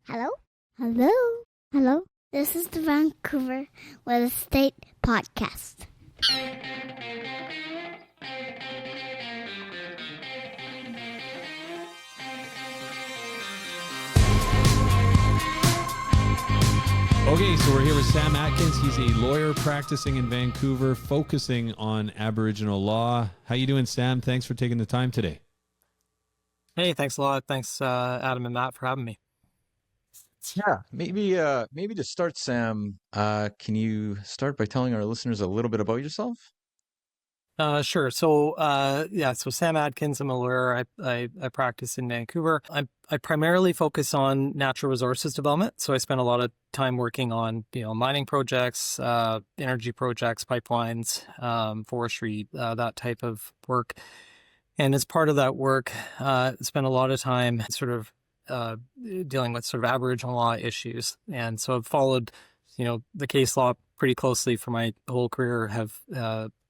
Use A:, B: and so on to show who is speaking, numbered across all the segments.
A: Hello? Hello? Hello? This is the Vancouver Real Estate Podcast.
B: Okay, so we're here with Sam Adkins. He's a lawyer practicing in Vancouver, focusing on Aboriginal law. How you doing, Sam? Thanks for taking the time today.
C: Hey, thanks a lot. Thanks, Adam and Matt, for having me.
D: Yeah, maybe to start, Sam, can you start by telling our listeners a little bit about yourself?
C: Sure. So Sam Adkins, I'm a lawyer. I practice in Vancouver. I primarily focus on natural resources development. So I spend a lot of time working on, mining projects, energy projects, pipelines, forestry, that type of work. And as part of that work, spend a lot of time sort of dealing with sort of Aboriginal law issues. And so I've followed, the case law pretty closely for my whole career, have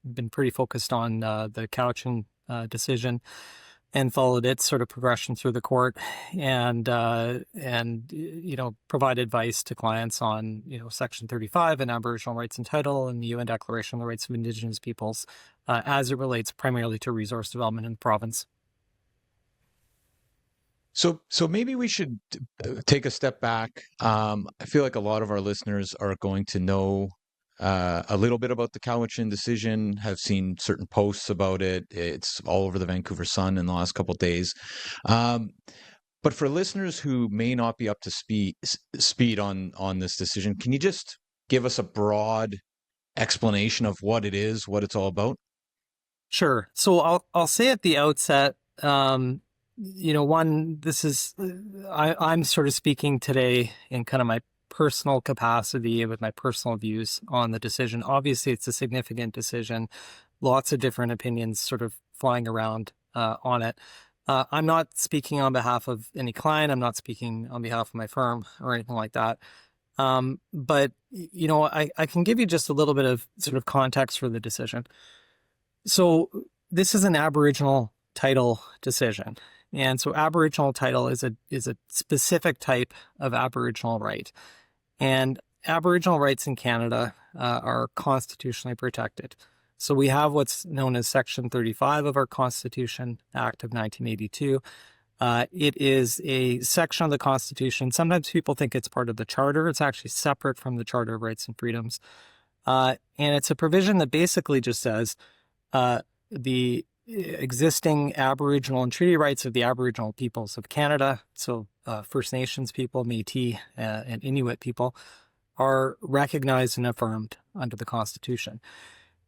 C: been pretty focused on the Cowichan decision and followed its sort of progression through the court and provide advice to clients on, Section 35 and Aboriginal rights and title and the UN Declaration on the Rights of Indigenous Peoples as it relates primarily to resource development in the province.
D: So maybe we should take a step back. I feel like a lot of our listeners are going to know a little bit about the Cowichan decision, have seen certain posts about it. It's all over the Vancouver Sun in the last couple of days. But for listeners who may not be up to speed on this decision, can you just give us a broad explanation of what it is, what it's all about?
C: Sure. So I'll say at the outset, this is, I'm sort of speaking today in kind of my personal capacity with my personal views on the decision. Obviously, it's a significant decision, lots of different opinions sort of flying around on it. I'm not speaking on behalf of any client. I'm not speaking on behalf of my firm or anything like that. But I can give you just a little bit of sort of context for the decision. So this is an Aboriginal title decision. And so Aboriginal title is a specific type of Aboriginal right. And Aboriginal rights in Canada are constitutionally protected. So we have what's known as Section 35 of our Constitution, Act of 1982. It is a section of the Constitution. Sometimes people think it's part of the Charter. It's actually separate from the Charter of Rights and Freedoms. And it's a provision that basically just says the existing Aboriginal and treaty rights of the Aboriginal peoples of Canada, so First Nations people, Métis, and Inuit people, are recognized and affirmed under the Constitution.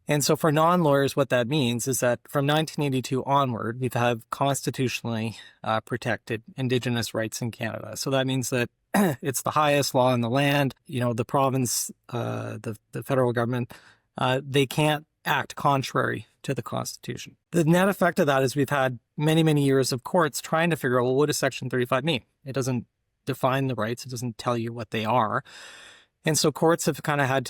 C: And so for non-lawyers, what that means is that from 1982 onward, we've had constitutionally protected Indigenous rights in Canada. So that means that it's the highest law in the land. The province, the federal government, they can't act contrary to the Constitution. The net effect of that is we've had many, many years of courts trying to figure out, well, what does Section 35 mean? It doesn't define the rights. It doesn't tell you what they are. And so courts have kind of had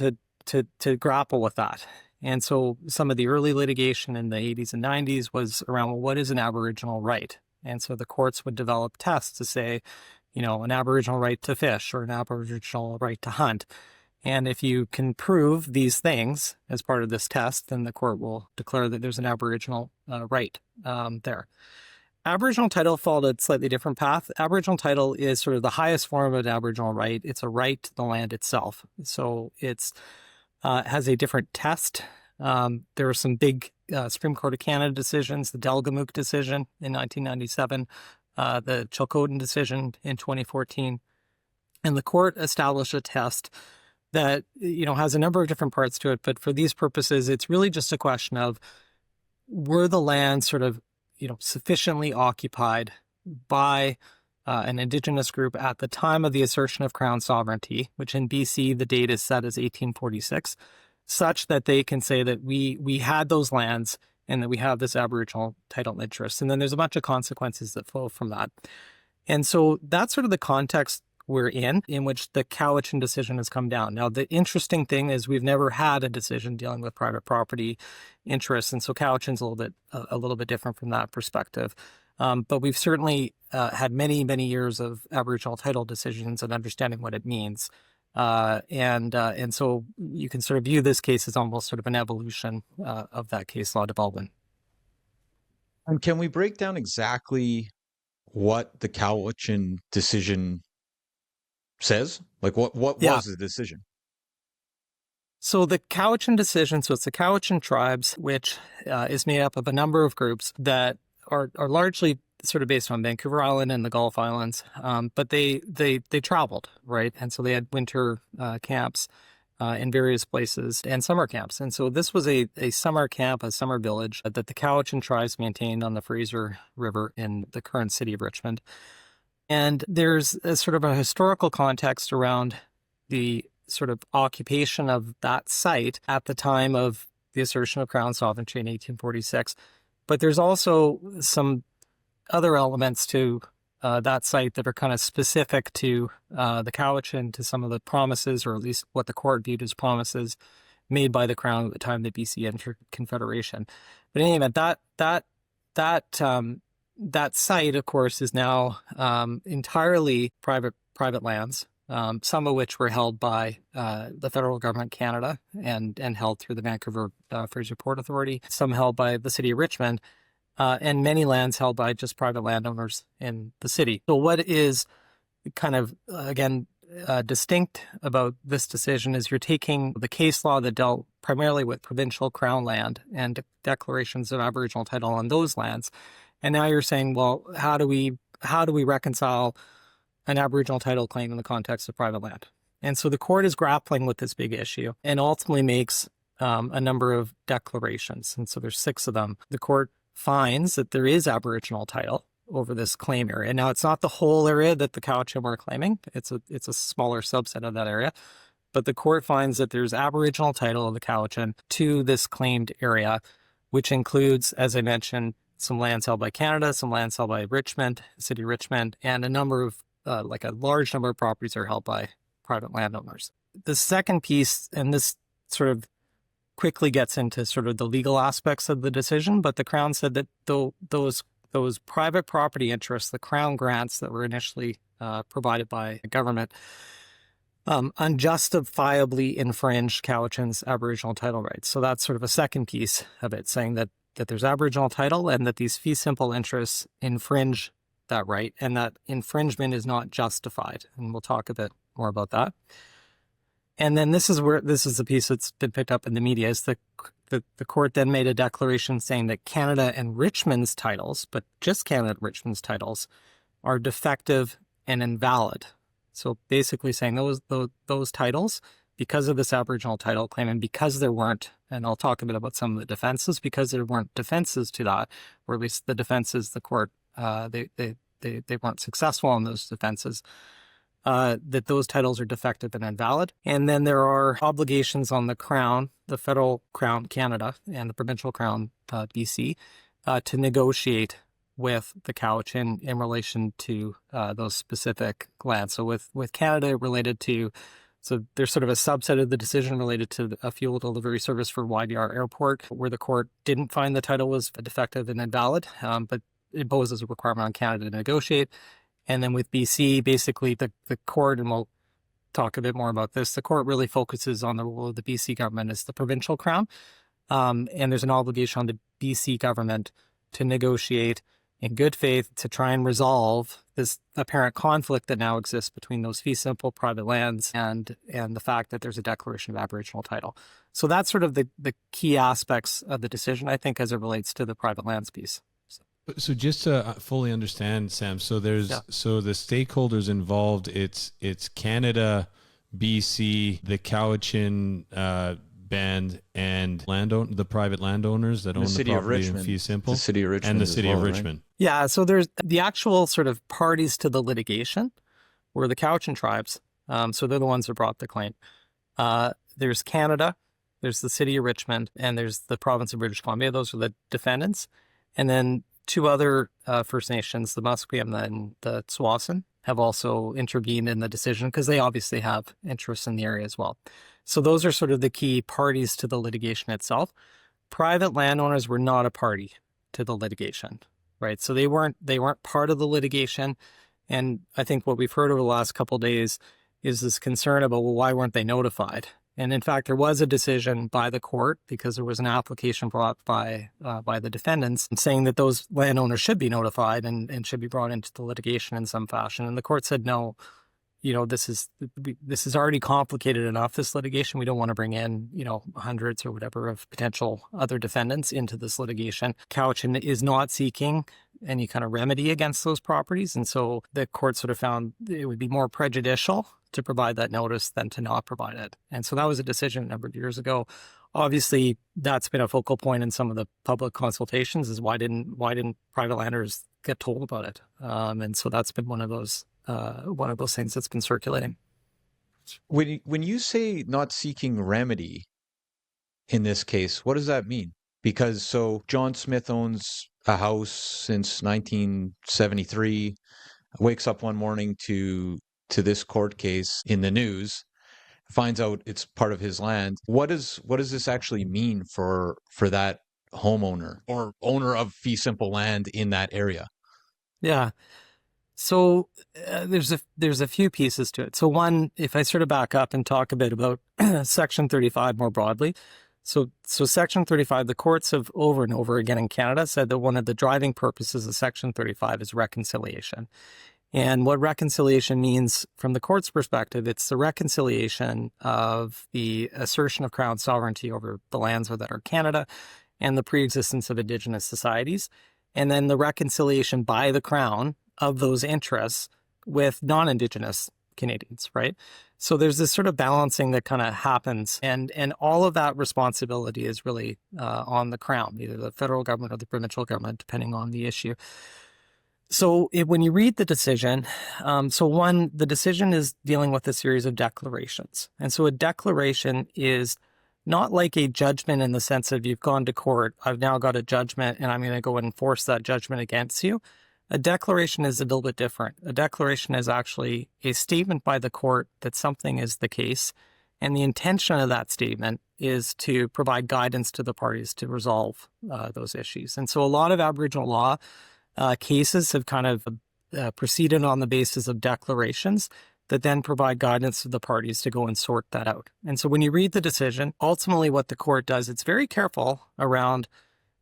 C: to grapple with that. And so some of the early litigation in the 80s and 90s was around, well, what is an Aboriginal right? And so the courts would develop tests to say, an Aboriginal right to fish or an Aboriginal right to hunt. And if you can prove these things as part of this test, then the court will declare that there's an Aboriginal right there. Aboriginal title followed a slightly different path. Aboriginal title is sort of the highest form of an Aboriginal right. It's a right to the land itself. So it's has a different test. There are some big Supreme Court of Canada decisions, the Delgamuukw decision in 1997, the Chilcotin decision in 2014. And the court established a test that, has a number of different parts to it. But for these purposes, it's really just a question of, were the lands sort of, sufficiently occupied by an Indigenous group at the time of the assertion of Crown sovereignty, which in BC, the date is set as 1846, such that they can say that we had those lands and that we have this Aboriginal title interest. And then there's a bunch of consequences that flow from that. And so that's sort of the context we're in which the Cowichan decision has come down. Now, the interesting thing is we've never had a decision dealing with private property interests. And so Cowichan's a little bit different from that perspective. But we've certainly had many, many years of Aboriginal title decisions and understanding what it means. And so you can sort of view this case as almost sort of an evolution of that case law development.
D: And can we break down exactly what the Cowichan decision says? Like what was the decision?
C: So the Cowichan decision, so it's the Cowichan tribes, which is made up of a number of groups that are largely sort of based on Vancouver Island and the Gulf Islands, but they traveled, right? And so they had winter camps in various places and summer camps. And so this was a summer camp, a summer village that the Cowichan tribes maintained on the Fraser River in the current city of Richmond. And there's a sort of a historical context around the sort of occupation of that site at the time of the assertion of Crown sovereignty in 1846. But there's also some other elements to that site that are kind of specific to the Cowichan, to some of the promises, or at least what the court viewed as promises made by the Crown at the time the BC entered Confederation. But in any event, that site, of course, is now entirely private lands. Some of which were held by the federal government, Canada, and held through the Vancouver Fraser Port Authority. Some held by the city of Richmond, and many lands held by just private landowners in the city. So what is kind of, again, distinct about this decision is you're taking the case law that dealt primarily with provincial Crown land and declarations of Aboriginal title on those lands, and now you're saying, well, how do we reconcile an Aboriginal title claim in the context of private land? And so the court is grappling with this big issue and ultimately makes a number of declarations. And so there's 6 of them. The court finds that there is Aboriginal title over this claim area. Now, it's not the whole area that the Cowichan were claiming. It's a smaller subset of that area. But the court finds that there's Aboriginal title of the Cowichan to this claimed area, which includes, as I mentioned, some lands held by Canada, some lands held by Richmond, city of Richmond, and a number of like a large number of properties are held by private landowners. The second piece, and this sort of quickly gets into sort of the legal aspects of the decision, but the Crown said that those private property interests, the Crown grants that were initially provided by the government, unjustifiably infringed Cowichan's Aboriginal title rights. So that's sort of a second piece of it, saying that there's Aboriginal title and that these fee simple interests infringe that right, and that infringement is not justified. And we'll talk a bit more about that. And then this is the piece that's been picked up in the media, is the court then made a declaration saying that Canada and Richmond's titles, but just Canada and Richmond's titles, are defective and invalid. So basically saying those titles, because of this Aboriginal title claim, and because there weren't, and I'll talk a bit about some of the defenses, because there weren't defenses to that, or at least the defenses the court they weren't successful on those defenses, that those titles are defective and invalid. And then there are obligations on the Crown, the federal Crown Canada and the provincial Crown BC, to negotiate with the Cowichan in relation to those specific lands. So with Canada related to, so there's sort of a subset of the decision related to a fuel delivery service for YVR Airport, where the court didn't find the title was defective and invalid, but imposes a requirement on Canada to negotiate. And then with BC, basically the court, and we'll talk a bit more about this, the court really focuses on the role of the BC government as the provincial Crown. And there's an obligation on the BC government to negotiate in good faith to try and resolve this apparent conflict that now exists between those fee simple private lands and the fact that there's a declaration of Aboriginal title. So that's sort of the key aspects of the decision, I think, as it relates to the private lands piece.
B: So just to fully understand, Sam, so so the stakeholders involved, it's Canada, BC, the Cowichan band, and the private landowners that own the property in fee simple,
D: the city of Richmond,
B: and the city of Richmond.
D: Right?
C: Yeah, so there's the actual sort of parties to the litigation were the Cowichan tribes. So they're the ones that brought the claim. There's Canada, there's the city of Richmond, and there's the province of British Columbia. Those are the defendants. And then 2 other First Nations, the Musqueam and the Tsawwassen, have also intervened in the decision because they obviously have interests in the area as well. So those are sort of the key parties to the litigation itself. Private landowners were not a party to the litigation. right? So they weren't part of the litigation. And I think what we've heard over the last couple of days is this concern about, well, why weren't they notified? And in fact, there was a decision by the court because there was an application brought by the defendants saying that those landowners should be notified and should be brought into the litigation in some fashion. And the court said, no, this is already complicated enough, this litigation. We don't want to bring in, hundreds or whatever of potential other defendants into this litigation. Cowichan is not seeking any kind of remedy against those properties. And so the court sort of found it would be more prejudicial to provide that notice than to not provide it. And so that was a decision a number of years ago. Obviously, that's been a focal point in some of the public consultations, is why didn't private landers get told about it? And so that's been one of those things that's been circulating.
D: When you say not seeking remedy in this case, what does that mean? Because so John Smith owns a house since 1973, wakes up one morning to this court case in the news, finds out it's part of his land. What does this actually mean for that homeowner or owner of fee simple land in that area?
C: Yeah. So there's a few pieces to it. So one, if I sort of back up and talk a bit about Section 35 more broadly. So Section 35, the courts have over and over again in Canada said that one of the driving purposes of Section 35 is reconciliation. And what reconciliation means from the court's perspective, it's the reconciliation of the assertion of Crown sovereignty over the lands that are Canada and the pre-existence of Indigenous societies, and then the reconciliation by the Crown of those interests with non-Indigenous Canadians, right? So there's this sort of balancing that kind of happens, and all of that responsibility is really on the Crown, either the federal government or the provincial government, depending on the issue. So when you read the decision, the decision is dealing with a series of declarations. And so a declaration is not like a judgment in the sense of you've gone to court, I've now got a judgment, and I'm going to go and enforce that judgment against you. A declaration is a little bit different. A declaration is actually a statement by the court that something is the case, and the intention of that statement is to provide guidance to the parties to resolve those issues. And so a lot of Aboriginal law cases have kind of proceeded on the basis of declarations that then provide guidance to the parties to go and sort that out. And so when you read the decision, ultimately what the court does, it's very careful around,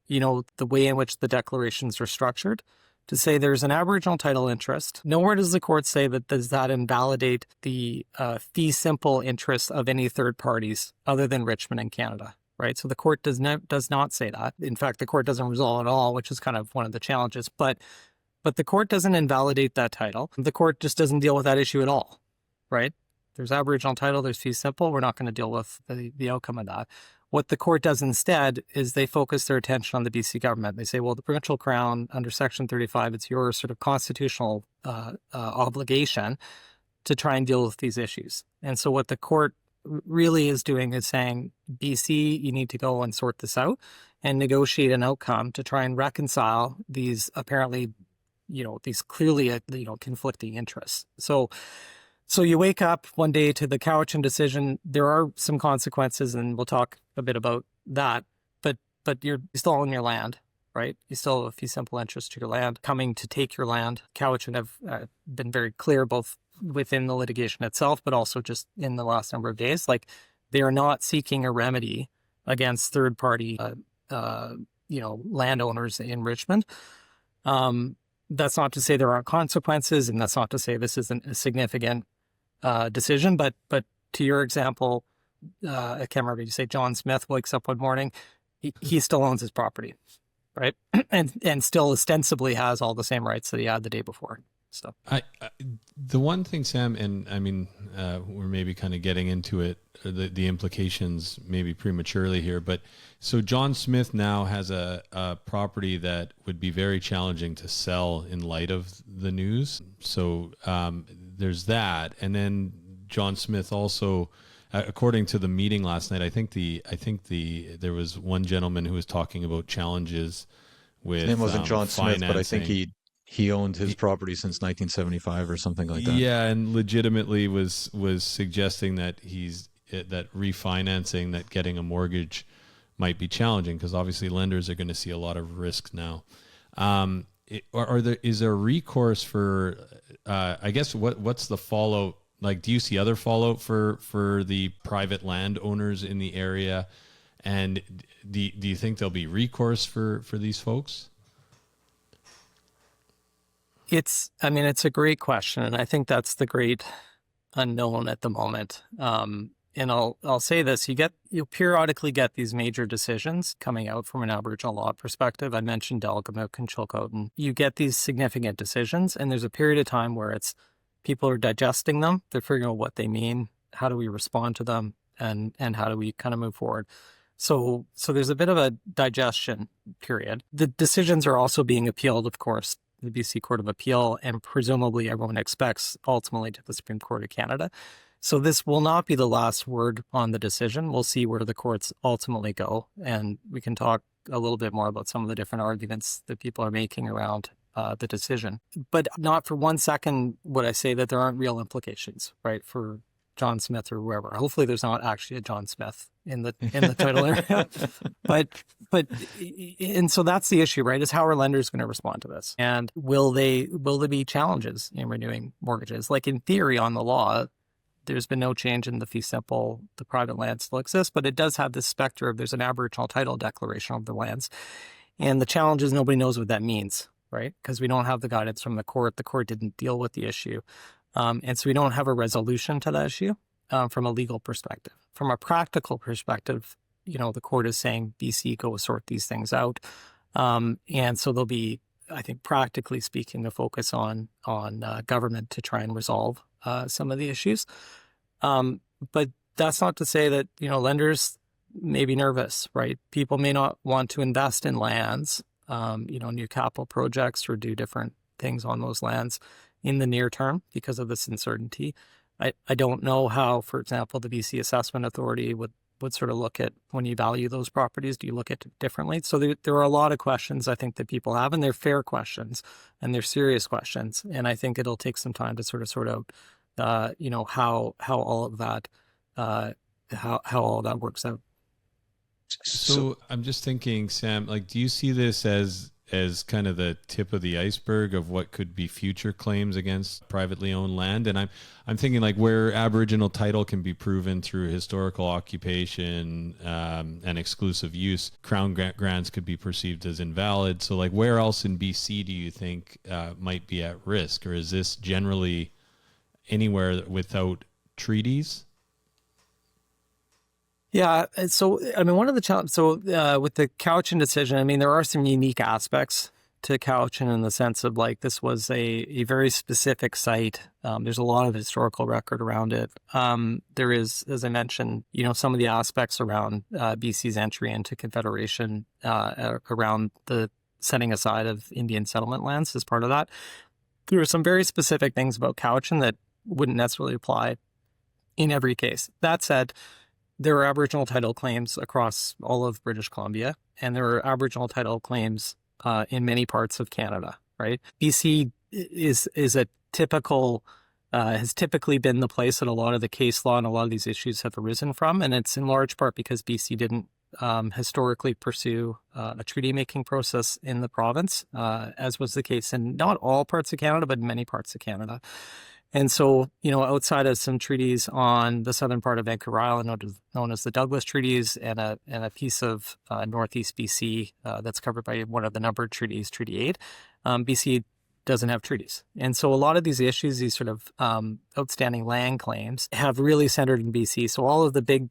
C: the way in which the declarations are structured to say there's an Aboriginal title interest. Nowhere does the court say that does that invalidate the fee simple interest of any third parties other than Richmond and Canada. Right. So the court does not say that. In fact, the court doesn't resolve at all, which is kind of one of the challenges. But the court doesn't invalidate that title. The court just doesn't deal with that issue at all. Right. There's Aboriginal title. There's fee simple. We're not going to deal with the outcome of that. What the court does instead is they focus their attention on the BC government. They say, well, the provincial Crown under Section 35, it's your sort of constitutional obligation to try and deal with these issues. And so what the court really is doing is saying, BC, you need to go and sort this out and negotiate an outcome to try and reconcile these apparently, these clearly, conflicting interests. So you wake up one day to the Cowichan decision. There are some consequences, and we'll talk a bit about that. But you're still on your land, right? You still have a fee simple interest to your land, coming to take your land. Cowichan have been very clear, both within the litigation itself, but also just in the last number of days. Like, they are not seeking a remedy against third-party, landowners in Richmond. That's not to say there aren't consequences, and that's not to say this isn't a significant decision. But to your example, I can't remember, you say John Smith wakes up one morning, he still owns his property, right? and still ostensibly has all the same rights that he had the day before. So
B: the one thing, Sam, and I mean, we're maybe kind of getting into it, the implications maybe prematurely here, but so John Smith now has a property that would be very challenging to sell in light of the news. So there's that. And then John Smith also, according to the meeting last night, I think there was one gentleman who was talking about challenges with
D: his name wasn't John Smith, but I think he owned his property since 1975 or something like that.
B: Yeah, and legitimately was suggesting that that refinancing, that getting a mortgage might be challenging because obviously lenders are going to see a lot of risk now. is there recourse for, I guess, what's the fallout? Like, do you see other fallout for the private landowners in the area? And do you think there'll be recourse for these folks?
C: It's a great question. And I think that's the great unknown at the moment. And I'll say this, you'll periodically get these major decisions coming out from an Aboriginal law perspective. I mentioned Delgamuukw and Chilcotin. You get these significant decisions, and there's a period of time where people are digesting them. They're figuring out what they mean. How do we respond to them? And how do we kind of move forward? So there's a bit of a digestion period. The decisions are also being appealed, of course, the BC Court of Appeal, and presumably everyone expects ultimately to the Supreme Court of Canada. So this will not be the last word on the decision. We'll see where the courts ultimately go, and we can talk a little bit more about some of the different arguments that people are making around the decision. But not for one second would I say that there aren't real implications, right, for John Smith or whoever. Hopefully there's not actually a John Smith in the title area. But and so that's the issue, right? Is how are lenders going to respond to this? And will there be challenges in renewing mortgages? Like in theory on the law, there's been no change in the fee simple. The private land still exists, but it does have this specter of there's an Aboriginal title declaration of the lands. And the challenge is nobody knows what that means, right? Because we don't have the guidance from the court. The court didn't deal with the issue. And so we don't have a resolution to that issue from a legal perspective. From a practical perspective, the court is saying, BC, go sort these things out. And so there'll be, I think, practically speaking, a focus on government to try and resolve some of the issues. But that's not to say that, lenders may be nervous, right? People may not want to invest in lands, new capital projects or do different things on those lands in the near term because of this uncertainty. I don't know how, for example, the BC Assessment Authority would sort of look at when you value those properties. Do you look at it differently? So there are a lot of questions I think that people have, and they're fair questions and they're serious questions. And I think it'll take some time to sort out, how all of that, how all that works out.
B: So I'm just thinking, Sam, like, do you see this as kind of the tip of the iceberg of what could be future claims against privately owned land? And I'm thinking like where Aboriginal title can be proven through historical occupation and exclusive use, Crown grants could be perceived as invalid. So like where else in BC do you think might be at risk? Or is this generally anywhere without treaties?
C: Yeah. So, one of the challenges, with the Cowichan decision, there are some unique aspects to Cowichan in the sense of like, this was a very specific site. There's a lot of historical record around it. There is, as I mentioned, some of the aspects around BC's entry into Confederation, around the setting aside of Indian settlement lands as part of that. There are some very specific things about Cowichan that wouldn't necessarily apply in every case. That said, there are Aboriginal title claims across all of British Columbia, and there are Aboriginal title claims in many parts of Canada, right? BC is a typical, has typically been the place that a lot of the case law and a lot of these issues have arisen from, and it's in large part because BC didn't historically pursue a treaty-making process in the province, as was the case in not all parts of Canada, but many parts of Canada. And so, outside of some treaties on the southern part of Vancouver Island, known as the Douglas Treaties, and a piece of northeast BC that's covered by one of the numbered treaties, Treaty 8, BC doesn't have treaties. And so a lot of these issues, these sort of outstanding land claims, have really centered in BC. So all of the big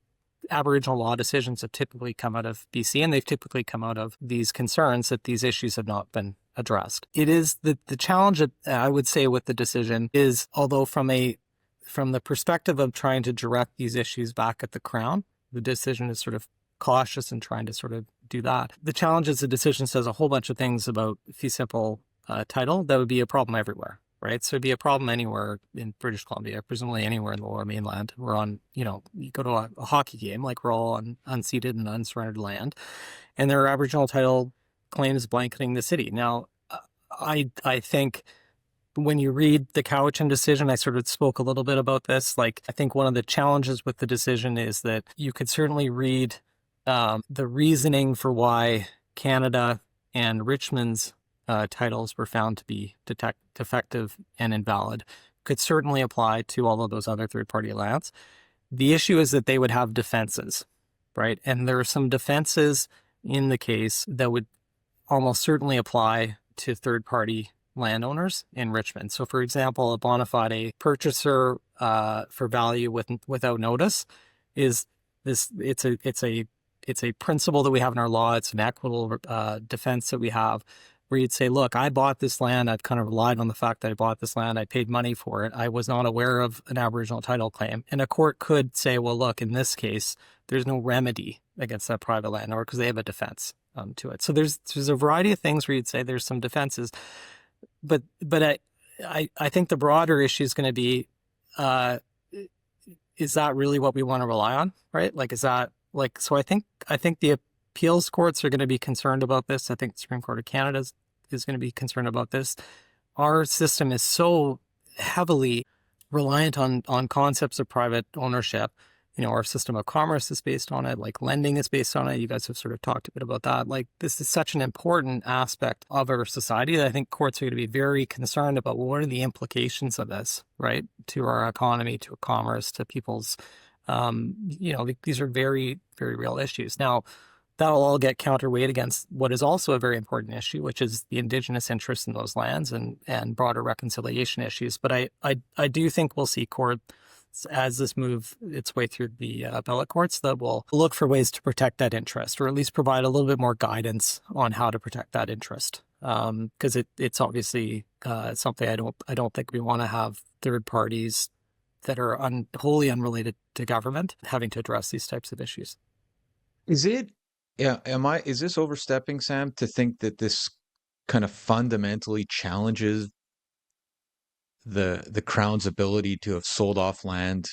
C: Aboriginal law decisions have typically come out of BC, and they've typically come out of these concerns that these issues have not been addressed. It is the challenge that I would say with the decision is, although from the perspective of trying to direct these issues back at the Crown, the decision is sort of cautious in trying to sort of do that. The challenge is the decision says a whole bunch of things about fee simple title that would be a problem everywhere, right? So it'd be a problem anywhere in British Columbia, presumably anywhere in the Lower Mainland. We're on, you go to a hockey game, like we're all on unceded and unsurrendered land, and there are Aboriginal title claims blanketing the city. Now, I think when you read the Cowichan decision, I sort of spoke a little bit about this. Like, I think one of the challenges with the decision is that you could certainly read the reasoning for why Canada and Richmond's titles were found to be defective and invalid could certainly apply to all of those other third-party lands. The issue is that they would have defenses, right? And there are some defenses in the case that would almost certainly apply to third-party landowners in Richmond. So, for example, a bona fide purchaser for value without notice is this. It's a principle that we have in our law. It's an equitable defense that we have, where you'd say, look, I bought this land. I've kind of relied on the fact that I bought this land. I paid money for it. I was not aware of an Aboriginal title claim. And a court could say, well, look, in this case, there's no remedy against that private landowner because they have a defense to it. So there's a variety of things where you'd say there's some defenses. But I think the broader issue is going to be, is that really what we want to rely on, right? Like, is that like, so I think the appeals courts are going to be concerned about this. I think the Supreme Court of Canada is going to be concerned about this. Our system is so heavily reliant on concepts of private ownership. You know, our system of commerce is based on it, like lending is based on it. You guys have sort of talked a bit about that. Like, this is such an important aspect of our society that I think courts are going to be very concerned about what are the implications of this, right? To our economy, to our commerce, to people's, these are very, very real issues. Now, that'll all get counterweight against what is also a very important issue, which is the Indigenous interest in those lands and broader reconciliation issues. But I do think we'll see courts, as this move its way through the appellate courts, that will look for ways to protect that interest, or at least provide a little bit more guidance on how to protect that interest. Because it's obviously something I don't think we want to have third parties that are wholly unrelated to government having to address these types of issues.
D: Is this overstepping, Sam, to think that this kind of fundamentally challenges the Crown's ability to have sold off land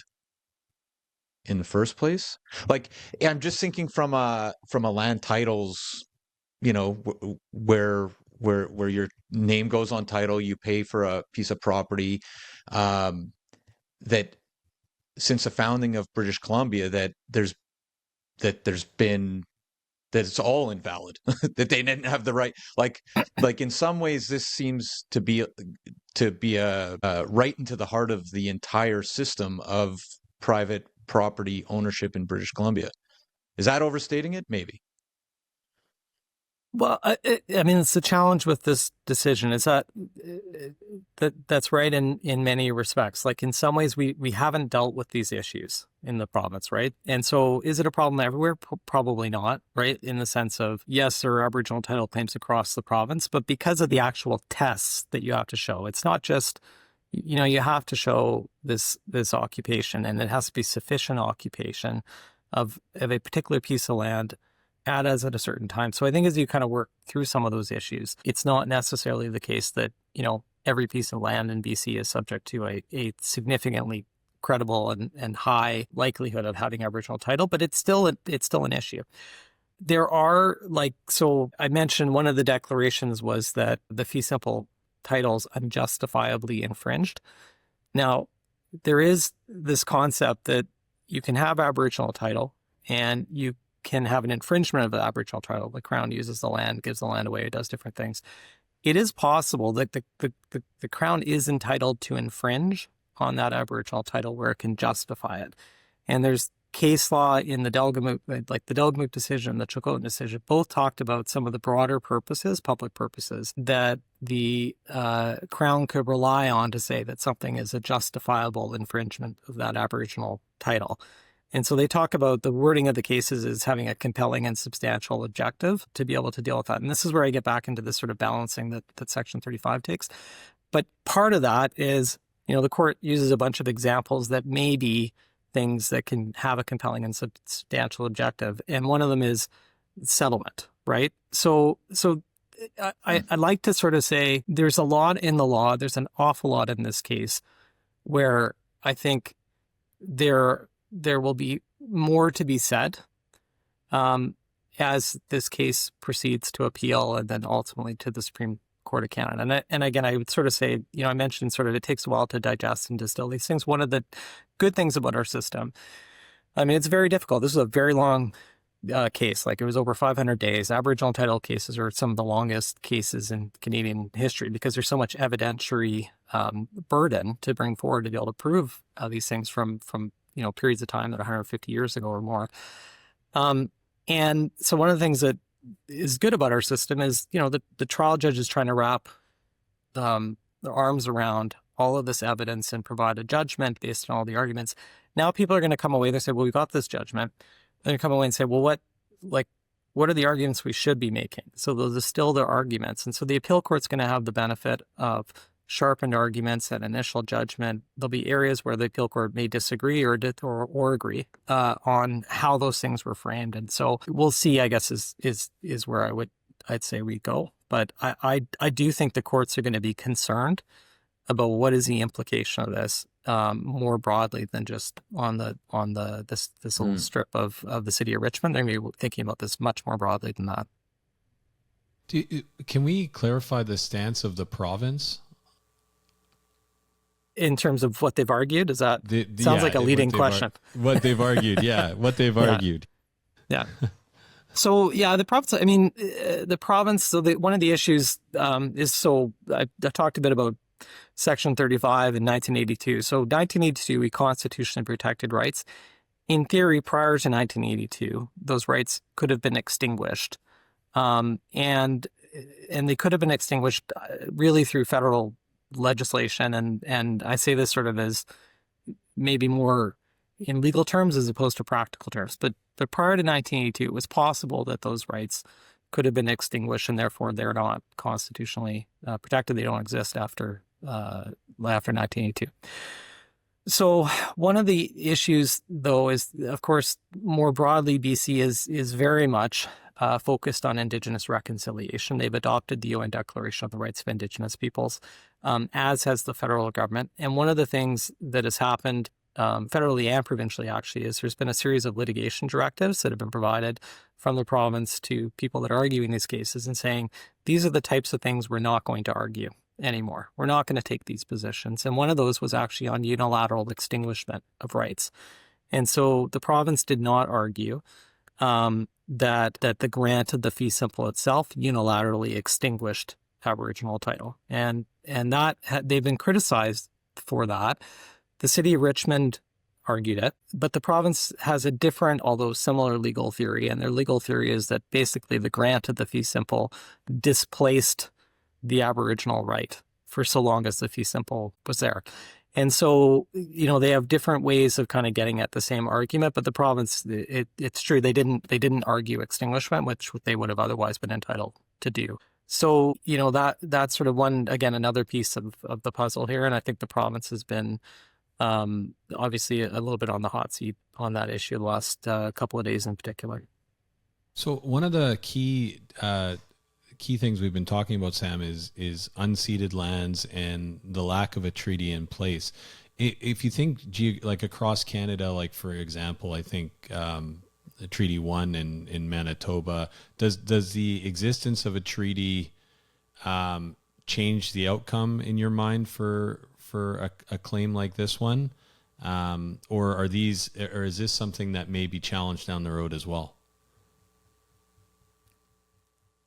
D: in the first place? Like, I'm just thinking from a land titles, where your name goes on title, you pay for a piece of property, that since the founding of British Columbia, that it's all invalid, that they didn't have the right, like in some ways, this seems to be a right into the heart of the entire system of private property ownership in British Columbia. Is that overstating it? Maybe.
C: Well, I mean, it's the challenge with this decision is that's right in many respects. Like, in some ways, we haven't dealt with these issues in the province, right? And so is it a problem everywhere? Probably not, right? In the sense of, yes, there are Aboriginal title claims across the province, but because of the actual tests that you have to show, it's not just, you have to show this occupation, and it has to be sufficient occupation of a particular piece of land at a certain time. So I think as you kind of work through some of those issues, it's not necessarily the case that, every piece of land in BC is subject to a significantly credible and high likelihood of having Aboriginal title, but it's still an issue. There are, so I mentioned one of the declarations was that the fee simple titles unjustifiably infringed. Now, there is this concept that you can have Aboriginal title and you can have an infringement of the Aboriginal title. The Crown uses the land, gives the land away, it does different things. It is possible that the Crown is entitled to infringe on that Aboriginal title where it can justify it. And there's case law in the Delgamuukw, like the Delgamuukw decision, the Chilcotin decision, both talked about some of the broader purposes, public purposes, that the Crown could rely on to say that something is a justifiable infringement of that Aboriginal title. And so they talk about the wording of the cases as having a compelling and substantial objective to be able to deal with that. And this is where I get back into this sort of balancing that Section 35 takes. But part of that is, the court uses a bunch of examples that may be things that can have a compelling and substantial objective. And one of them is settlement, right? So I like to sort of say there's a lot in the law. There's an awful lot in this case where I think there will be more to be said as this case proceeds to appeal and then ultimately to the Supreme Court of Canada. And again, I would sort of say, I mentioned sort of it takes a while to digest and distill these things. One of the good things about our system, I mean, it's very difficult. This is a very long case. Like, it was over 500 days. Aboriginal title cases are some of the longest cases in Canadian history because there's so much evidentiary burden to bring forward to be able to prove these things from periods of time that 150 years ago or more. And so one of the things that is good about our system is, the trial judge is trying to wrap their arms around all of this evidence and provide a judgment based on all the arguments. Now people are going to come away, they say, well, we got this judgment. They're going to come away and say, well, what are the arguments we should be making? So those are still their arguments. And so the appeal court's going to have the benefit of sharpened arguments and initial judgment. There'll be areas where the appeal court may disagree or agree on how those things were framed. And so we'll see, I guess, is where I'd say we go. But I do think the courts are going to be concerned about what is the implication of this more broadly than just on this little strip of the city of Richmond. They're going to be thinking about this much more broadly than that.
B: Can we clarify the stance of the province?
C: In terms of what they've argued? Is that sounds like a leading question?
B: What they've argued, yeah. What they've argued.
C: Yeah. So, the province, the province, so one of the issues is, I talked a bit about Section 35 in 1982. So 1982, we constitutionally protected rights. In theory, prior to 1982, those rights could have been extinguished. And they could have been extinguished really through federal legislation. And I say this sort of as maybe more in legal terms as opposed to practical terms. But prior to 1982, it was possible that those rights could have been extinguished, and therefore they're not constitutionally protected. They don't exist after 1982. So one of the issues, though, is, of course, more broadly, BC is very much focused on Indigenous reconciliation. They've adopted the UN Declaration of the Rights of Indigenous Peoples, as has the federal government. And one of the things that has happened federally and provincially, actually, is there's been a series of litigation directives that have been provided from the province to people that are arguing these cases and saying, these are the types of things we're not going to argue anymore. We're not going to take these positions. And one of those was actually on unilateral extinguishment of rights. And so the province did not argue that the grant of the fee simple itself unilaterally extinguished Aboriginal title. And that they've been criticized for that. The city of Richmond argued it, but the province has a different, although similar, legal theory. And their legal theory is that basically the grant of the fee simple displaced the Aboriginal right for so long as the fee simple was there. And so, they have different ways of kind of getting at the same argument, but the province, it's true, they didn't argue extinguishment, which they would have otherwise been entitled to do. So, that's sort of another piece of the puzzle here. And I think the province has been obviously a little bit on the hot seat on that issue the last couple of days in particular.
B: So one of the key things we've been talking about, Sam, is unceded lands and the lack of a treaty in place. If you think like across Canada, like for example, I think Treaty 1 in Manitoba, does the existence of a treaty change the outcome in your mind for a claim like this one? Or is this something that may be challenged down the road as well?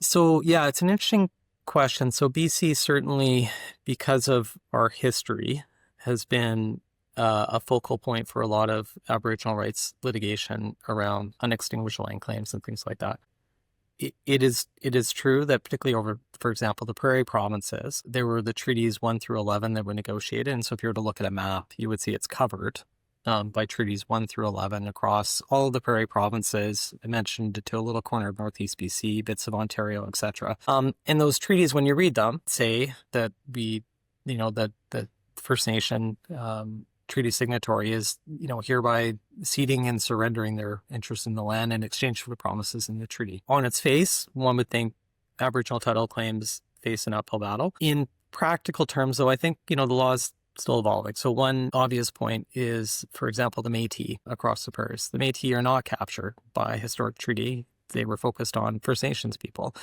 C: So, it's an interesting question. So BC certainly, because of our history, has been a focal point for a lot of Aboriginal rights litigation around unextinguished land claims and things like that. It is true that particularly over, for example, the prairie provinces, there were the treaties 1 through 11 that were negotiated. And so if you were to look at a map, you would see it's covered by treaties 1 through 11 across all of the prairie provinces. I mentioned to a little corner of Northeast BC, bits of Ontario, etc. And those treaties, when you read them, say that the First Nation treaty signatory is, hereby ceding and surrendering their interest in the land in exchange for the promises in the treaty. On its face, one would think Aboriginal title claims face an uphill battle. In practical terms, though, I think, the law is still evolving. So one obvious point is, for example, the Métis across the prairies. The Métis are not captured by historic treaty. They were focused on First Nations people.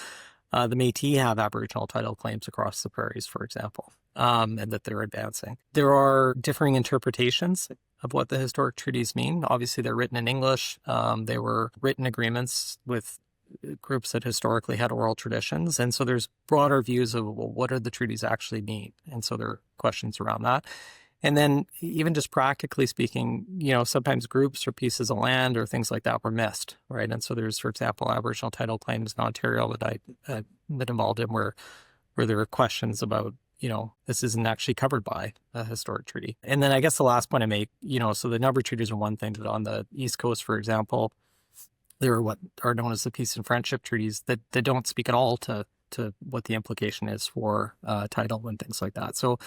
C: The Métis have Aboriginal title claims across the prairies, for example, and that they're advancing. There are differing interpretations of what the historic treaties mean. Obviously, they're written in English. They were written agreements with groups that historically had oral traditions. And so there's broader views of, well, what do the treaties actually mean? And so there are questions around that. And then even just practically speaking, sometimes groups or pieces of land or things like that were missed, right? And so there's, for example, Aboriginal title claims in Ontario that I been involved in where there are questions about, this isn't actually covered by a historic treaty. And then I guess the last point I make, so the number treaties are one thing, but on the East Coast, for example, there are what are known as the peace and friendship treaties that don't speak at all to what the implication is for title and things like that. So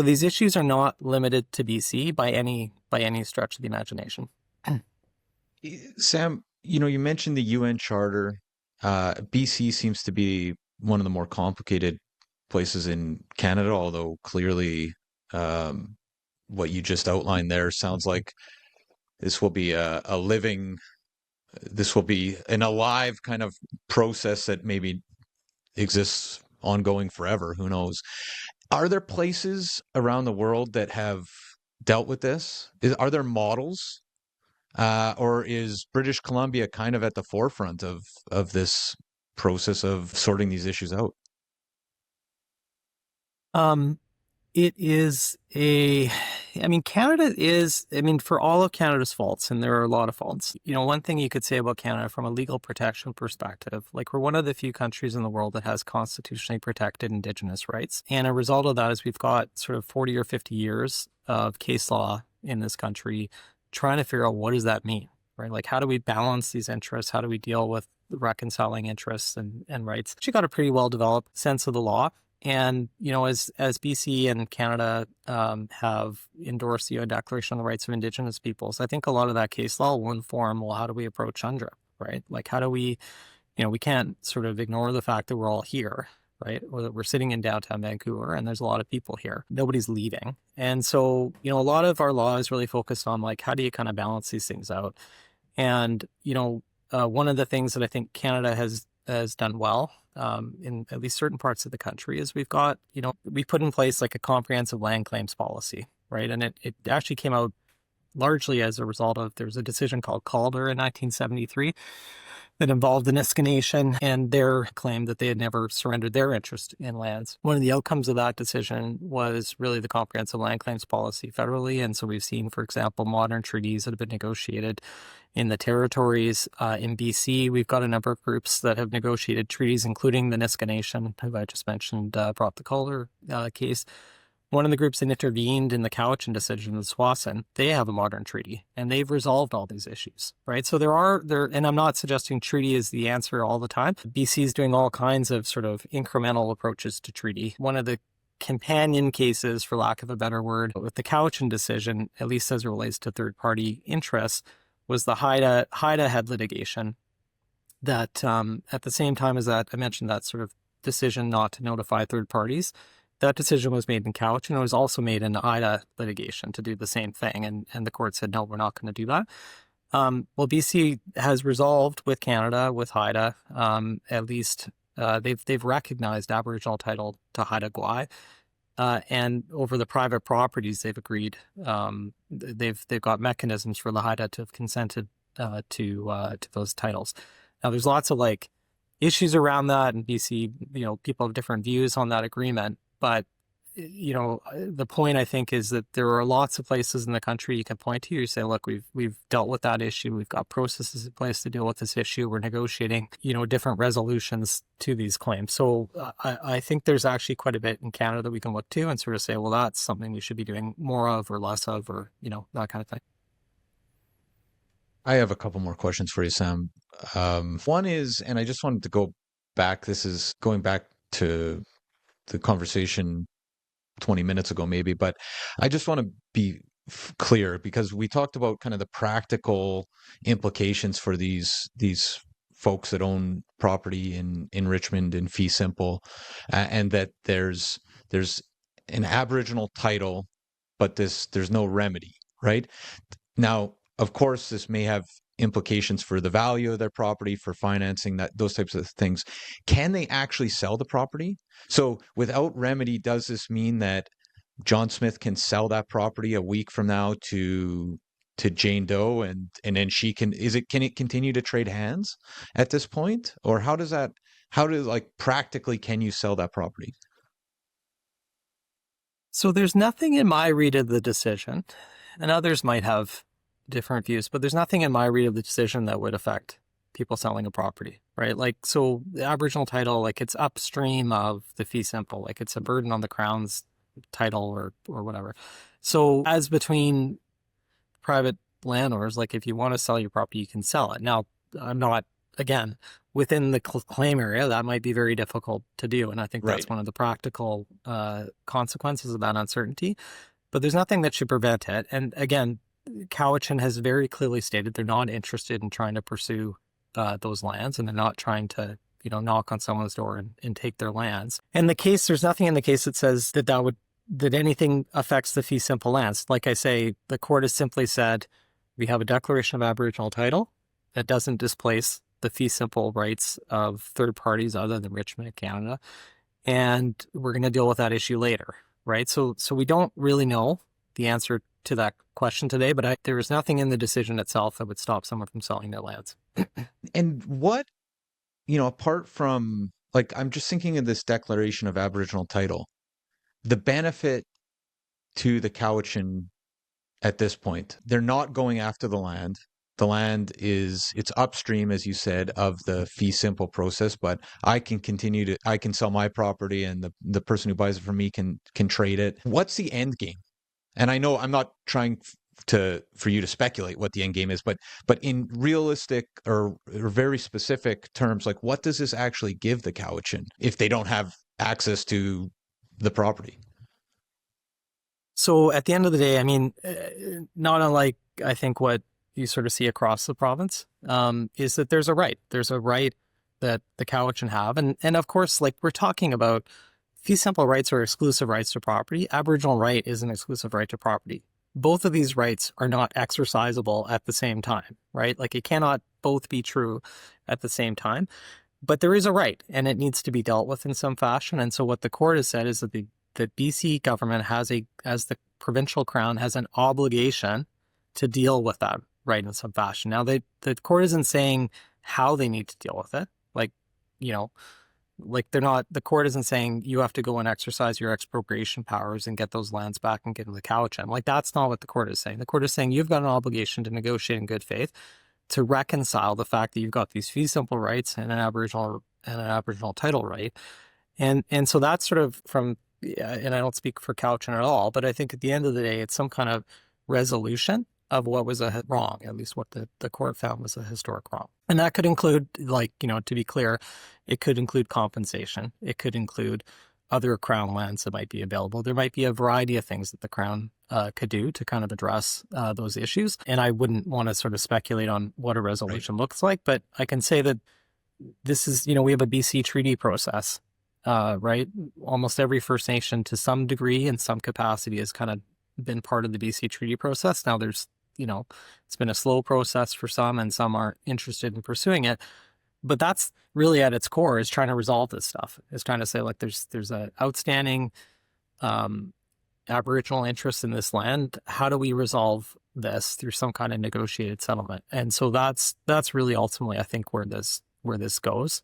C: these issues are not limited to BC by any stretch of the imagination.
D: Sam, you mentioned the UN Charter. BC seems to be one of the more complicated places in Canada, although clearly what you just outlined there sounds like this will be this will be an alive kind of process that maybe exists ongoing forever. Who knows? Are there places around the world that have dealt with this? Are there models? Or is British Columbia kind of at the forefront of this process of sorting these issues out?
C: It is Canada is, for all of Canada's faults, and there are a lot of faults, one thing you could say about Canada from a legal protection perspective, like we're one of the few countries in the world that has constitutionally protected Indigenous rights. And a result of that is we've got sort of 40 or 50 years of case law in this country trying to figure out what does that mean, right? Like, how do we balance these interests? How do we deal with reconciling interests and rights? She got a pretty well-developed sense of the law. And, as BC and Canada have endorsed the UN Declaration on the Rights of Indigenous Peoples, I think a lot of that case law will inform, well, how do we approach UNDRIP, right? Like, how do we, we can't sort of ignore the fact that we're all here, right? We're sitting in downtown Vancouver and there's a lot of people here. Nobody's leaving. And so, a lot of our law is really focused on, like, how do you kind of balance these things out? And, one of the things that I think Canada has done well in at least certain parts of the country is we've got, we put in place like a comprehensive land claims policy, right? And it actually came out largely as a result of, there's a decision called Calder in 1973 that involved the Niska Nation and their claim that they had never surrendered their interest in lands. One of the outcomes of that decision was really the comprehensive land claims policy federally. And so we've seen, for example, modern treaties that have been negotiated in the territories. In BC, we've got a number of groups that have negotiated treaties, including the Niska Nation, who I just mentioned, brought the Calder case. One of the groups that intervened in the Cowichan decision, the Swasan, they have a modern treaty, and they've resolved all these issues, right? So and I'm not suggesting treaty is the answer all the time. BC is doing all kinds of sort of incremental approaches to treaty. One of the companion cases, for lack of a better word, with the Cowichan decision, at least as it relates to third-party interests, was the Haida had litigation that at the same time as that, I mentioned that sort of decision not to notify third parties. That decision was made in Cowichan. It was also made in the Haida litigation to do the same thing. And the court said, no, we're not going to do that. Well, BC has resolved with Canada, with Haida, at least they've recognized Aboriginal title to Haida Gwaii. And over the private properties, they've agreed. They've got mechanisms for the Haida to have consented to those titles. Now, there's lots of like issues around that, and BC, people have different views on that agreement. But the point I think is that there are lots of places in the country you can point to. You say, look, we've dealt with that issue. We've got processes in place to deal with this issue. We're negotiating, different resolutions to these claims. So I think there's actually quite a bit in Canada that we can look to and sort of say, well, that's something we should be doing more of or less of, or, that kind of thing.
D: I have a couple more questions for you, Sam. One is, and I just wanted to go back, this is going back to the conversation 20 minutes ago maybe, but I just want to be clear because we talked about kind of the practical implications for these folks that own property in Richmond in fee simple, and that there's an Aboriginal title, but there's no remedy, right? Now, of course, this may have implications for the value of their property, for financing, that those types of things. Can they actually sell the property? So without remedy, does this mean that John Smith can sell that property a week from now to Jane Doe, and then she can it continue to trade hands at this point? Or like practically can you sell that property?
C: So there's nothing in my read of the decision, and others might have different views, but there's nothing in my read of the decision that would affect people selling a property, right? Like, so the Aboriginal title, like it's upstream of the fee simple, like it's a burden on the Crown's title or whatever. So as between private landlords, like if you want to sell your property, you can sell it. Now, I'm not, again, within the claim area, that might be very difficult to do. And I think that's one of the practical consequences of that uncertainty. But there's nothing that should prevent it. And again, Cowichan has very clearly stated they're not interested in trying to pursue those lands, and they're not trying to, knock on someone's door and take their lands. And the case, there's nothing in the case that says that anything affects the fee simple lands. Like I say, the court has simply said, we have a declaration of Aboriginal title that doesn't displace the fee simple rights of third parties other than Richmond, Canada. And we're going to deal with that issue later, right? So we don't really know the answer to that question today, but there is nothing in the decision itself that would stop someone from selling their lands.
D: And what, apart from, like, I'm just thinking of this declaration of Aboriginal title, the benefit to the Cowichan at this point, they're not going after the land. The land it's upstream, as you said, of the fee simple process, but I can sell my property, and the person who buys it from me can trade it. What's the end game? And I know I'm not trying for you to speculate what the end game is, but in realistic or very specific terms, like, what does this actually give the Cowichan if they don't have access to the property?
C: So at the end of the day, I mean, not unlike, I think, what you sort of see across the province, is that there's a right. There's a right that the Cowichan have. And of course, like, we're talking about fee simple rights are exclusive rights to property. Aboriginal right is an exclusive right to property. Both of these rights are not exercisable at the same time, right? Like, it cannot both be true at the same time. But there is a right, and it needs to be dealt with in some fashion. And so what the court has said is that the BC government as the provincial crown, has an obligation to deal with that right in some fashion. Now, the court isn't saying how they need to deal with it. The court isn't saying you have to go and exercise your expropriation powers and get those lands back and get them to the Cowichan. Like, that's not what the court is saying. The court is saying you've got an obligation to negotiate in good faith to reconcile the fact that you've got these fee simple rights and an Aboriginal title right. And so that's sort of from, and I don't speak for Cowichan at all, but I think at the end of the day, it's some kind of resolution of what was a wrong, at least what the court found was a historic wrong. And that could include, to be clear, it could include compensation. It could include other Crown lands that might be available. There might be a variety of things that the Crown could do to kind of address those issues. And I wouldn't want to sort of speculate on what a resolution looks like, but I can say that this is, we have a BC treaty process, right? Almost every First Nation to some degree in some capacity has kind of been part of the BC treaty process. Now there's, it's been a slow process for some, and some aren't interested in pursuing it. But that's really at its core, is trying to resolve this stuff. Is trying to say, like, there's an outstanding Aboriginal interest in this land. How do we resolve this through some kind of negotiated settlement? And so that's really ultimately, I think, where this goes.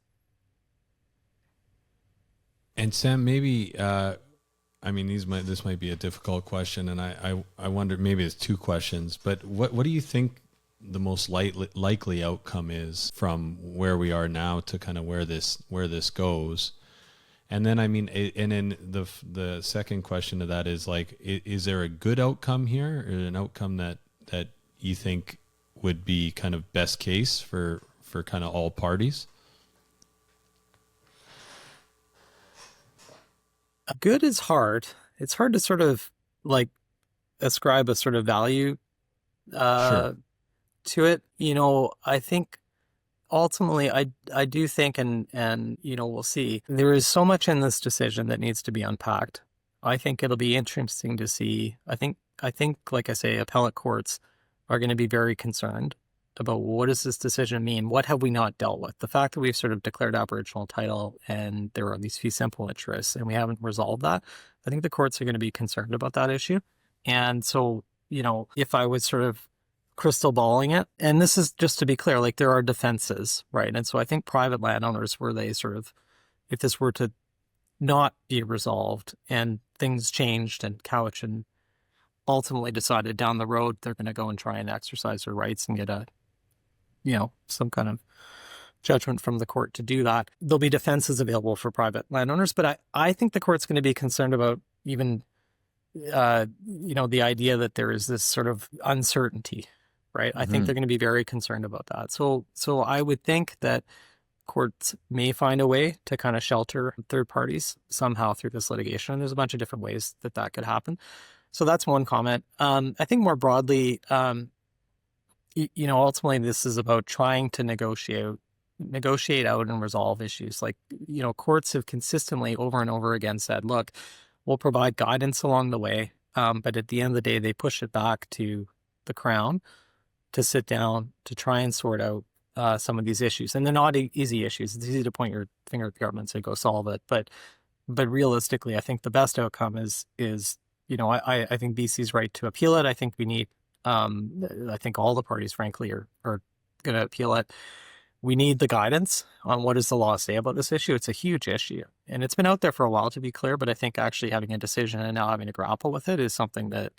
B: And Sam, maybe this might be a difficult question, and I wonder, maybe it's two questions, but what do you think the most likely outcome is from where we are now to kind of where this goes? And then, and then the second question to that is, like, is there a good outcome here, or an outcome that you think would be kind of best case for kind of all parties?
C: Good is hard. It's hard to sort of, like, ascribe a sort of value
B: Sure.
C: to it. I think ultimately I do think, and we'll see, there is so much in this decision that needs to be unpacked. I think it'll be interesting to see. I think, like I say, appellate courts are going to be very concerned about what does this decision mean? What have we not dealt with? The fact that we've sort of declared Aboriginal title and there are these fee simple interests and we haven't resolved that, I think the courts are going to be concerned about that issue. And so, if I was sort of crystal balling it, and this is just to be clear, like there are defenses, right? And so I think private landowners, where they sort of, if this were to not be resolved and things changed and Cowichan ultimately decided down the road they're going to go and try and exercise their rights and get some kind of judgment from the court to do that, there'll be defenses available for private landowners. But I think the court's going to be concerned about even, the idea that there is this sort of uncertainty, right? I think they're going to be very concerned about that. So I would think that courts may find a way to kind of shelter third parties somehow through this litigation. And there's a bunch of different ways that could happen. So that's one comment. I think more broadly, ultimately this is about trying to negotiate out and resolve issues. Like, courts have consistently over and over again said, look, we'll provide guidance along the way. But at the end of the day, they push it back to the Crown to sit down to try and sort out some of these issues. And they're not easy issues. It's easy to point your finger at the government and say, go solve it. But realistically, I think the best outcome is I think BC's right to appeal it. I think we need, I think all the parties, frankly, are going to appeal it. We need the guidance on what does the law say about this issue. It's a huge issue. And it's been out there for a while, to be clear, but I think actually having a decision and now having to grapple with it is something that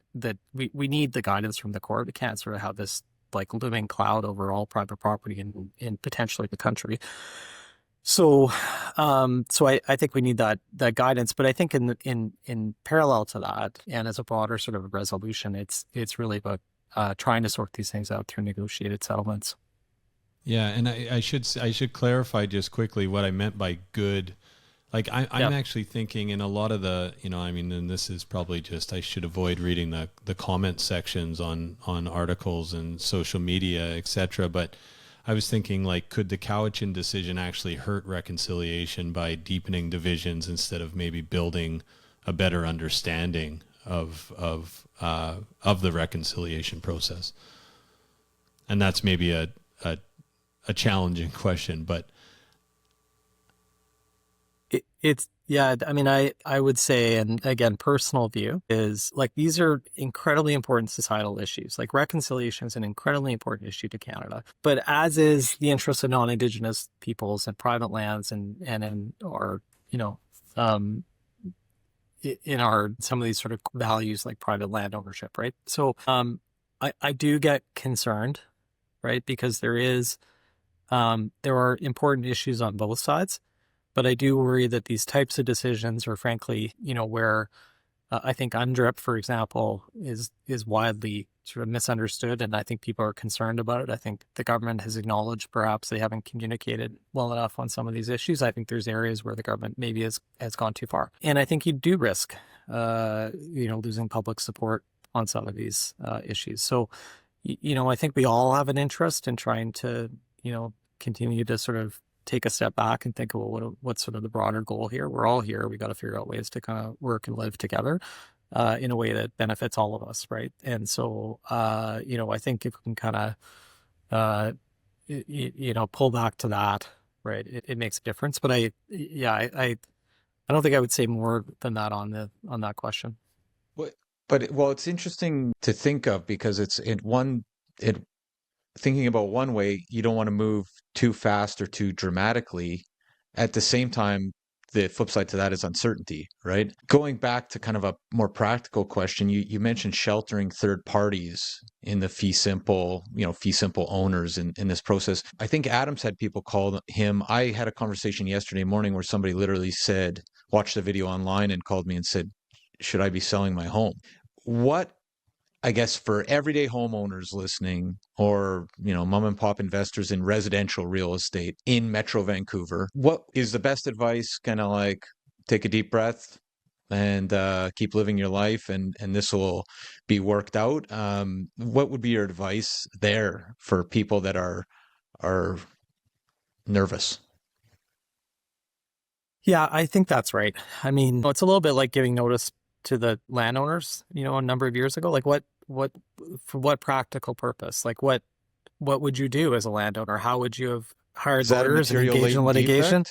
C: we need the guidance from the court. We can't sort of have this like looming cloud over all private property in potentially the country. So I think we need that guidance, but I think in parallel to that, and as a broader sort of resolution, it's really about trying to sort these things out through negotiated settlements.
B: Yeah, and I should clarify just quickly what I meant by good. Like I'm actually thinking in a lot of the, and this is probably just, I should avoid reading the comment sections on articles and social media, etc. But I was thinking, like, could the Cowichan decision actually hurt reconciliation by deepening divisions instead of maybe building a better understanding of the reconciliation process? And that's maybe a challenging question, but I would say, and again, personal view is like, these are incredibly important societal issues. Like reconciliation is an incredibly important issue to Canada, but as is the interests of non-Indigenous peoples and private lands and in our, in our, some of these sort of values like private land ownership, right? So I do get concerned, right? Because there are important issues on both sides. But I do worry that these types of decisions are frankly, where I think UNDRIP, for example, is widely sort of misunderstood. And I think people are concerned about it. I think the government has acknowledged perhaps they haven't communicated well enough on some of these issues. I think there's areas where the government maybe has gone too far. And I think you do risk, losing public support on some of these issues. So, I think we all have an interest in trying to, continue to sort of take a step back and think, well, what's sort of the broader goal here? We're all here. We got to figure out ways to kind of work and live together in a way that benefits all of us, right? And so, I think if we can kind of, pull back to that, right, it makes a difference. But I don't think I would say more than that on that question.
D: But it's interesting to think of because thinking about one way, you don't want to move too fast or too dramatically. At the same time, the flip side to that is uncertainty, right? Going back to kind of a more practical question, you mentioned sheltering third parties in the fee simple owners in this process. I think Adams had people call him. I had a conversation yesterday morning where somebody literally said, watched the video online and called me and said, should I be selling my home? What, I guess, for everyday homeowners listening or, mom and pop investors in residential real estate in Metro Vancouver, what is the best advice? Kind of like take a deep breath and keep living your life and this will be worked out. What would be your advice there for people that are nervous?
C: Yeah, I think that's right. I mean, it's a little bit like giving notice to the landowners, a number of years ago. Like for what practical purpose? Like what what would you do as a landowner? How would you have hired
D: Is that a
C: lawyers and
D: material
C: engaged in
D: latent
C: litigation?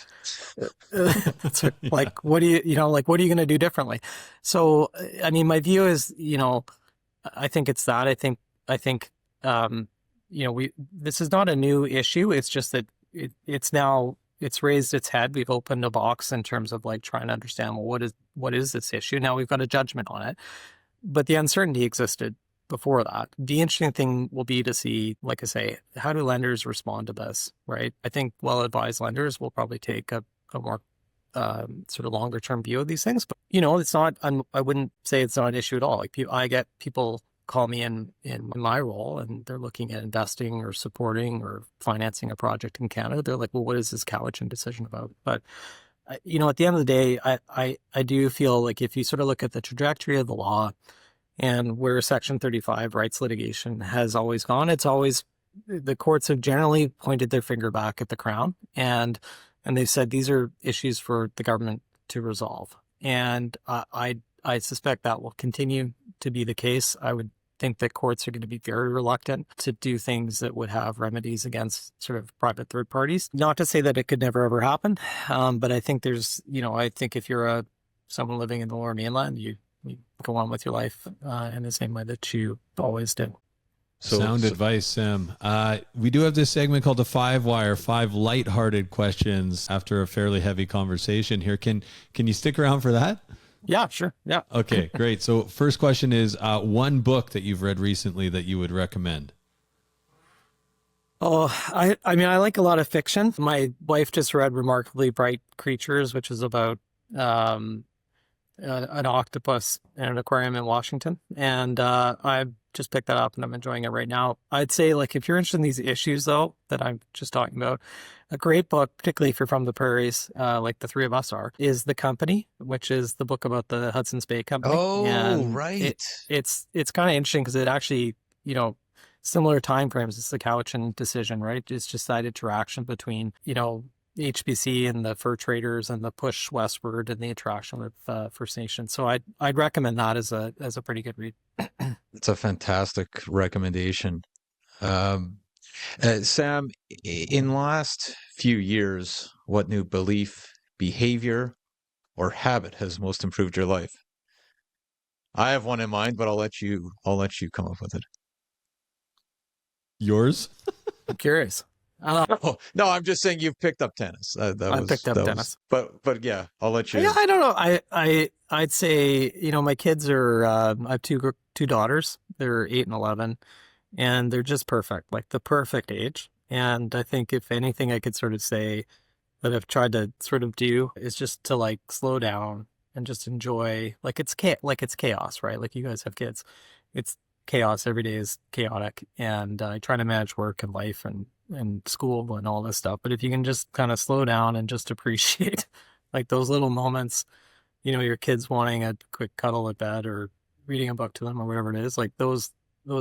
D: defect?
C: Like, what do like, what are you going to do differently? So, I mean, my view is, I think it's that. I think, this is not a new issue. It's just that it's raised its head. We've opened a box in terms of like trying to understand, well, what is this issue? Now we've got a judgment on it, but the uncertainty existed before that. The interesting thing will be to see, like I say, how do lenders respond to this, right? I think well-advised lenders will probably take a more sort of longer term view of these things, but it's not, I wouldn't say it's not an issue at all. Like I get people call me in my role and they're looking at investing or supporting or financing a project in Canada. They're like, well, what is this Cowichan decision about? But at the end of the day, I do feel like if you sort of look at the trajectory of the law and where Section 35 rights litigation has always gone, it's always, the courts have generally pointed their finger back at the Crown and they've said these are issues for the government to resolve. And I suspect that will continue to be the case. I would think that courts are going to be very reluctant to do things that would have remedies against sort of private third parties. Not to say that it could never ever happen, but I think there's, I think if you're someone living in the Lower Mainland, you go on with your life in the same way that you always did.
B: Sound advice, Sam. We do have this segment called the 5-Wire, 5 lighthearted questions after a fairly heavy conversation here. Can you stick around for that?
C: Yeah, sure. Yeah.
B: Okay, great. So first question is one book that you've read recently that you would recommend.
C: Oh, I mean, I like a lot of fiction. My wife just read Remarkably Bright Creatures, which is about an octopus in an aquarium in Washington. And I just picked that up and I'm enjoying it right now. I'd say, like, if you're interested in these issues, though, that I'm just talking about, a great book, particularly if you're from the prairies, like the three of us are, is The Company, which is the book about the Hudson's Bay Company.
D: Oh,
C: and
D: right.
C: It's kind of interesting because it actually, similar time frames. It's the Cowichan decision, right? It's just that interaction between, HBC and the fur traders and the push westward and the interaction with First Nations. So I'd recommend that as a pretty good read.
D: It's a fantastic recommendation. Sam, in the last few years, what new belief, behavior, or habit has most improved your life? I have one in mind, but I'll let you come up with it.
B: Yours?
C: I'm curious.
D: Oh, no, I'm just saying you've picked up tennis. I
C: picked up tennis.
D: But yeah, I'll let you.
C: Yeah, I don't know. I'd say, my kids are, I have two daughters. They're 8 and 11, and they're just perfect, like the perfect age. And I think if anything I could sort of say that I've tried to sort of do is just to like slow down and just enjoy, like it's chaos, right? Like you guys have kids. It's chaos. Every day is chaotic. And I try to manage work and life and school and all this stuff. But if you can just kind of slow down and just appreciate like those little moments, your kids wanting a quick cuddle at bed or reading a book to them or whatever it is, like those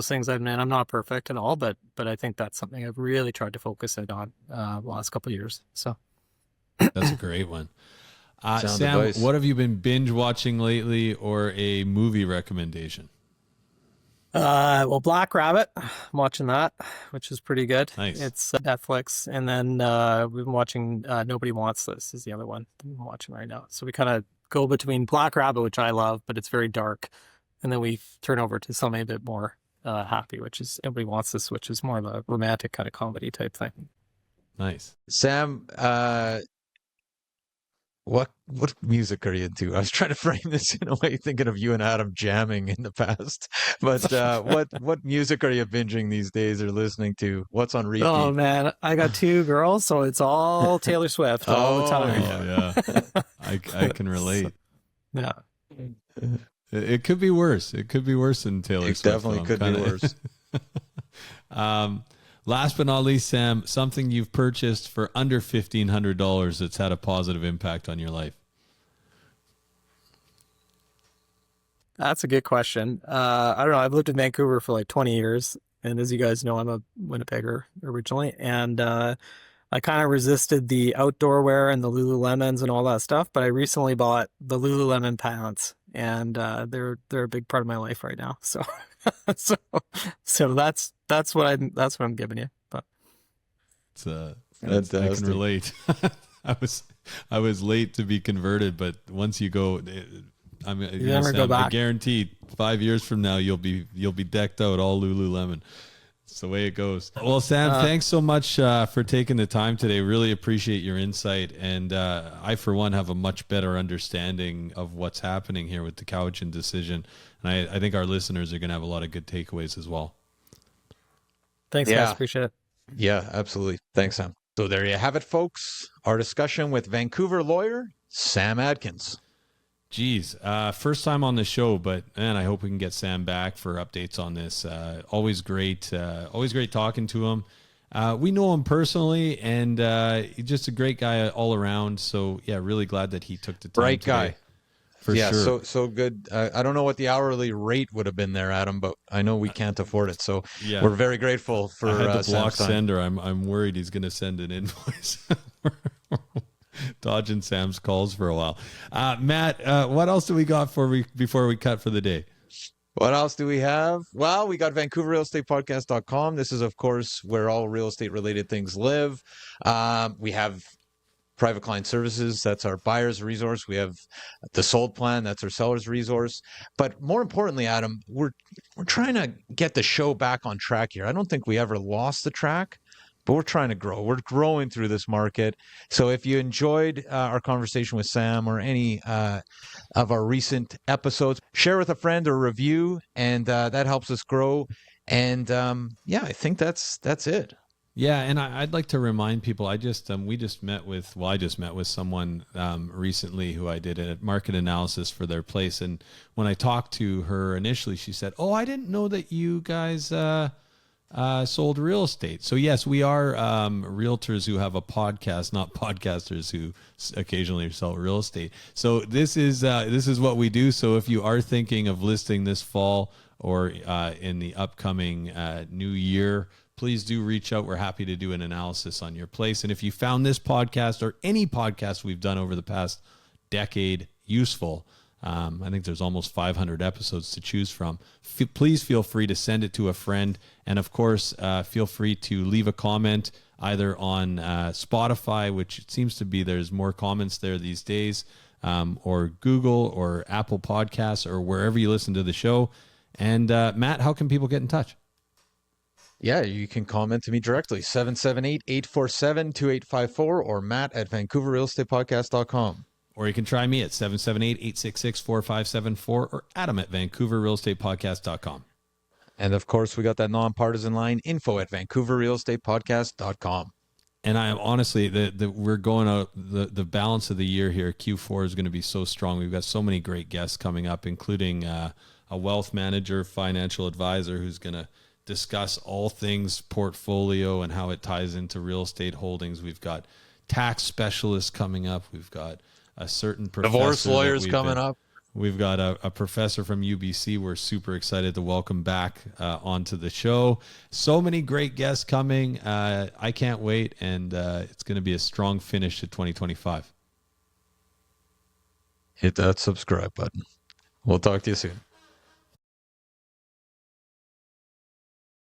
C: things. I'm not perfect at all, but I think that's something I've really tried to focus in on the last couple of years. So
B: that's a great one. Sam,
D: advice.
B: What have you been binge watching lately, or a movie recommendation?
C: Well, Black Rabbit, I'm watching that, which is pretty good.
B: Nice.
C: It's Netflix. And then we've been watching Nobody Wants This is the other one I'm watching right now. So we kind of go between Black Rabbit, which I love, but it's very dark. And then we turn over to something a bit more happy, which is Nobody Wants This, which is more of a romantic kind of comedy type thing.
B: Nice.
D: Sam, what music are you into? I was trying to frame this in a way, thinking of you and Adam jamming in the past. But what music are you binging these days or listening to? What's on repeat?
C: Oh man, I got 2 girls, so it's all Taylor Swift all the time.
B: Yeah. I can relate.
C: Yeah.
B: It could be worse. It could be worse than Taylor
D: It
B: Swift.
D: definitely could be worse.
B: Last but not least, Sam, something you've purchased for under $1,500 that's had a positive impact on your life.
C: That's a good question. I don't know. I've lived in Vancouver for like 20 years. And as you guys know, I'm a Winnipegger originally. And I kind of resisted the outdoor wear and the Lululemons and all that stuff. But I recently bought the Lululemon pants. And they're a big part of my life right now. So so that's what I'm giving you.
B: I can relate. I was late to be converted, but once you go,
C: go back.
B: I guarantee 5 years from now you'll be decked out all Lululemon. It's the way it goes. Well, Sam, thanks so much for taking the time today. Really appreciate your insight, and I, for one, have a much better understanding of what's happening here with the Cowichan decision, and I think our listeners are going to have a lot of good takeaways as well.
C: Thanks, guys. Appreciate it.
D: Yeah, absolutely. Thanks, Sam. So there you have it, folks. Our discussion with Vancouver lawyer Sam Adkins.
B: Geez, first time on the show, but man, I hope we can get Sam back for updates on this. Always great talking to him. We know him personally, and he's just a great guy all around. So yeah, really glad that he took the time.
D: Right guy.
B: For sure.
D: So good. I don't know what the hourly rate would have been there, Adam, but I know we can't afford it. So
B: yeah,
D: we're very grateful for
B: I had to block
D: Sam's time.
B: sender. I'm worried he's going to send an invoice. Dodging Sam's calls for a while. Matt, what else do we got before we cut for the day?
D: What else do we have? Well, we got VancouverRealEstatePodcast.com. This is, of course, where all real estate related things live. We have private client services. That's our buyer's resource. We have the sold plan. That's our seller's resource. But more importantly, Adam, we're trying to get the show back on track here. I don't think we ever lost the track, but we're trying to grow. We're growing through this market. So if you enjoyed our conversation with Sam or any of our recent episodes, share with a friend or review, and that helps us grow. And I think that's it.
B: Yeah, and I'd like to remind people. I just met with someone recently who I did a market analysis for their place, and when I talked to her initially, she said, "Oh, I didn't know that you guys sold real estate." So yes, we are realtors who have a podcast, not podcasters who occasionally sell real estate. So this is what we do. So if you are thinking of listing this fall or in the upcoming new year, please do reach out. We're happy to do an analysis on your place. And if you found this podcast or any podcast we've done over the past decade useful, I think there's almost 500 episodes to choose from. Please feel free to send it to a friend. And of course, feel free to leave a comment either on Spotify, which it seems to be there's more comments there these days, or Google or Apple Podcasts or wherever you listen to the show. And Matt, how can people get in touch?
D: Yeah, you can comment to me directly, 778-847-2854 or matt@VancouverRealEstatePodcast.com.
B: Or you can try me at 778-866-4574 or Adam at VancouverRealEstatePodcast.com.
D: And of course, we got that nonpartisan line, info@VancouverRealEstatePodcast.com.
B: And I am honestly, we're going out, the balance of the year here, Q4 is going to be so strong. We've got so many great guests coming up, including a wealth manager, financial advisor who's going to discuss all things portfolio and how it ties into real estate holdings. We've got tax specialists coming up. We've got a certain professor.
D: Divorce lawyers coming up.
B: We've got a professor from UBC we're super excited to welcome back onto the show. So many great guests coming. I can't wait, and it's going to be a strong finish to 2025.
D: Hit that subscribe button. We'll talk to you soon.